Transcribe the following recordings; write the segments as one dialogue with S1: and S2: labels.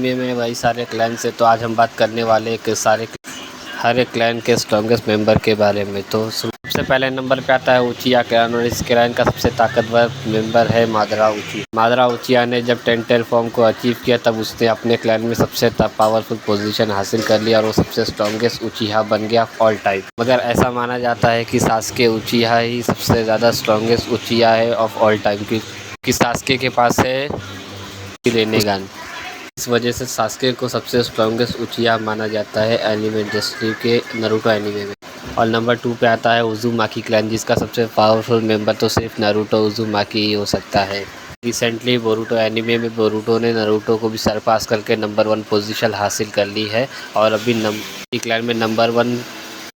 S1: में वही सारे क्लैन से। तो आज हम बात करने वाले हर एक क्लैन के स्ट्रॉन्गेस्ट मेंबर के बारे में। तो सबसे पहले नंबर पे आता है उचिया क्लैन और इस क्लैन का सबसे ताकतवर मेंबर है मादरा उचिया। मादरा उचिया ने जब 10 फॉर्म को अचीव किया तब उसने अपने क्लैन में सबसे पावरफुल पोजीशन हासिल कर लिया और वो सबसे स्ट्रॉन्गेस्ट उचिया बन गया ऑल टाइम। मगर ऐसा माना जाता है कि सास्के उचिया ही सबसे ज़्यादा स्ट्रॉन्गेस्ट उचिया है ऑफ ऑल टाइम कि सास्के के पास है रेनेगान। इस वजह से सास्के को सबसे स्ट्रॉन्गेस्ट उचिया माना जाता है एनिमे इंडस्ट्री के नारुतो एनिमे में। और नंबर 2 पे आता है उज़ुमाकी क्लैन जिसका सबसे पावरफुल मेंबर तो सिर्फ नारुतो उज़ुमाकी ही हो सकता है। रिसेंटली बोरुटो एनिमे में बोरुटो ने नारुतो को भी सरपास करके नंबर 1 पोजीशन हासिल कर ली है और अभी क्लैन में नंबर 1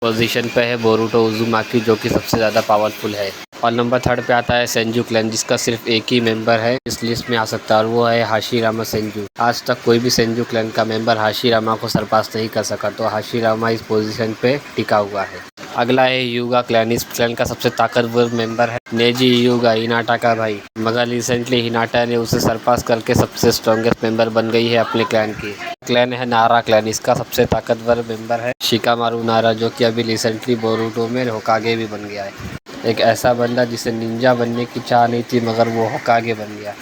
S1: पोजीशन पे है बोरुटो उज़ुमाकी जो कि सबसे ज़्यादा पावरफुल है। और नंबर 3 पे आता है सेंजू क्लैन जिसका सिर्फ एक ही मेंबर है इस लिस्ट में आ सकता है और वो है हाशिरामा सेंजू। आज तक कोई भी सेंजू क्लैन का मेंबर हाशिरामा को सरपास नहीं कर सका, तो हाशिरामा इस पोजीशन पे टिका हुआ है। अगला है यूगा क्लैन। इस क्लैन का सबसे ताकतवर मेंबर है नेजी यूगा, हिनाटा का भाई। मगर रिसेंटली हिनाटा ने उसे सरपास करके सबसे स्ट्रॉन्गेस्ट मेंबर बन गई है अपने क्लैन की। क्लैन है नारा क्लैन। इसका सबसे ताकतवर मेंबर है शिकामारू नारा जो कि अभी रिसेंटली बोरुटो में होकागे भी बन गया है। एक ऐसा बंदा जिसे निंजा बनने की चाह नहीं थी मगर वो होकागे बन गया।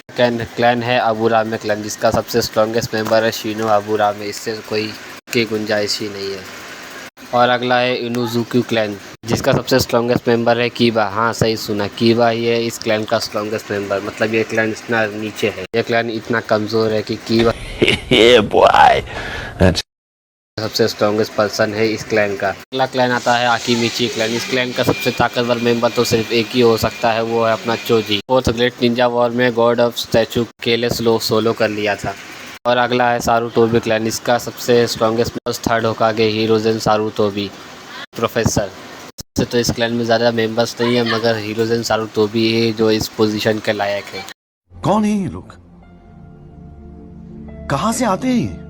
S1: क्लैन है अबुरामे क्लैन जिसका सबसे स्ट्रॉन्गेस्ट मेंबर है शिनो अबुरामे। इससे कोई की गुंजाइश ही नहीं है। और अगला है इनुजुकी क्लैन जिसका सबसे स्ट्रॉन्गेस्ट मेंबर है कीबा। हाँ सही सुना, कीबा ही है इस क्लैन का स्ट्रॉन्गेस्ट मेंबर। मतलब ये क्लैन इतना नीचे है, ये क्लैन इतना कमज़ोर है कि कीबा सबसे स्ट्रॉन्गेस्ट पर्सन है इस क्लैन का। अगला क्लैन आता है आकिमिची क्लैन। इस क्लैन का सबसे ताकतवर मेंबर तो सिर्फ एक ही हो सकता है, वो है अपना Choji. 4th great Ninja war में गॉड ऑफ स्टैचू केले सोलो कर लिया था। और अगला है सारुतोबी क्लैन। इसका सबसे स्ट्रॉन्गेस्ट 3rd होकागे हीरोज़न सारुतोबी प्रोफेसर। तो इस क्लैन में ज़्यादा मेंबर्स नहीं है मगर हीरोज़न सारुतोबी है जो इस पोजीशन के लायक है।
S2: कौन है ये लोग, कहाँ से आते हैं?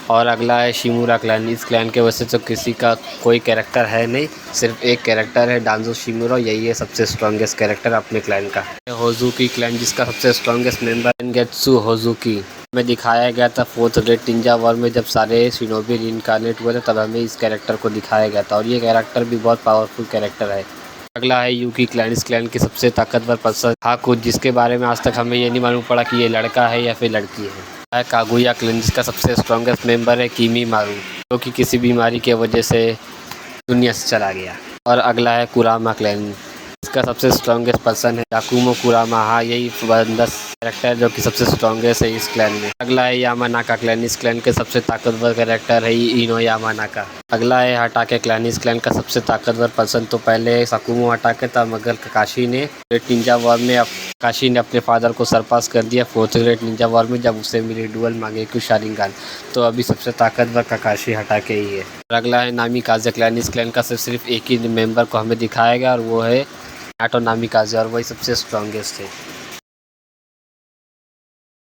S1: और अगला है शिमुरा क्लैन। इस क्लैन के वजह से तो किसी का कोई कैरेक्टर है नहीं, सिर्फ एक कैरेक्टर है डांजो शिमुरा, यही है सबसे स्ट्रॉन्गेस्ट कैरेक्टर अपने क्लैन का। होजुकी क्लैन जिसका सबसे स्ट्रॉन्गेस्ट मेंबर गेत्सु होजुकी में दिखाया गया था 4th ग्रेट निंजा वॉर में। जब सारे शिनोबी रिइंकार्नेट हुए थे तब हमें इस कैरेक्टर को दिखाया गया था और ये कैरेक्टर भी बहुत पावरफुल कैरेक्टर है। अगला है यूकी क्लैन। इस क्लैन की सबसे ताकतवर पर्सन हाकु जिसके बारे में आज तक हमें ये नहीं मालूम पड़ा कि ये लड़का है या फिर लड़की है। कागुया क्लैन जिसका सबसे स्ट्रॉन्गेस्ट मेंबर है कीमी मारू जो कि किसी बीमारी की वजह से दुनिया से चला गया। और अगला है कुरामा क्लैन। इसका सबसे स्ट्रॉन्गेस्ट पर्सन है याकुमो कुरामा। हाँ यही 10 कैरेक्टर जो कि सबसे स्ट्रॉन्गेस्ट है इस क्लैन में। अगला है यामानाका क्लैन। इस क्लैन के सबसे ताकतवर कैरेक्टर है इनो यामानाका। अगला है हटाके क्लैन। इस क्लैन का सबसे ताकतवर पर्सन तो पहले साकुमो हटाके था मगर काकाशी ने ग्रेट निंजा वॉर में काकाशी ने अपने फादर को सरपास कर दिया 4th ग्रेट निंजा वॉर में जब उसे मिली डुअल मांगेक्यू शारिंगान। तो अभी सबसे ताकतवर काकाशी हटाके ही है। और अगला है नामिकाजे क्लैन। इस क्लैन का सिर्फ एक ही मेंबर को हमें दिखाया गया और वो है नाटो नामिकाजे और वही सबसे स्ट्रॉन्गेस्ट है।